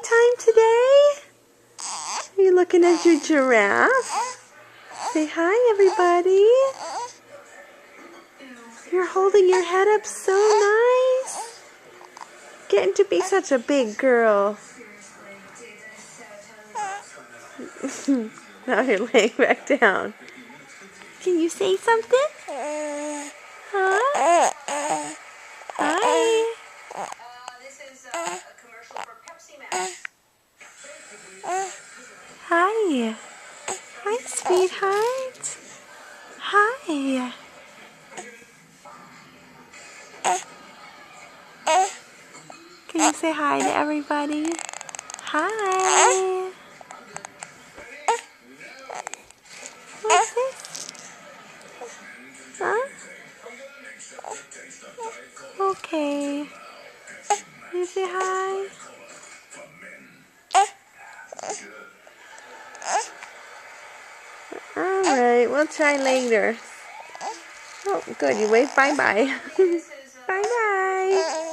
time today? Are you looking at your giraffe? Say hi, everybody. You're holding your head up so nice. Getting to be such a big girl. Now you're laying back down. Can you say something? Huh? Hi. This is a commercial for Pepsi Max. Hi. Hi, sweetheart. Hi. Can you say hi to everybody? Hi. What's this? Huh? Okay. Can you say hi? Alright, we'll try later. Oh, good. You wave bye-bye. Bye-bye.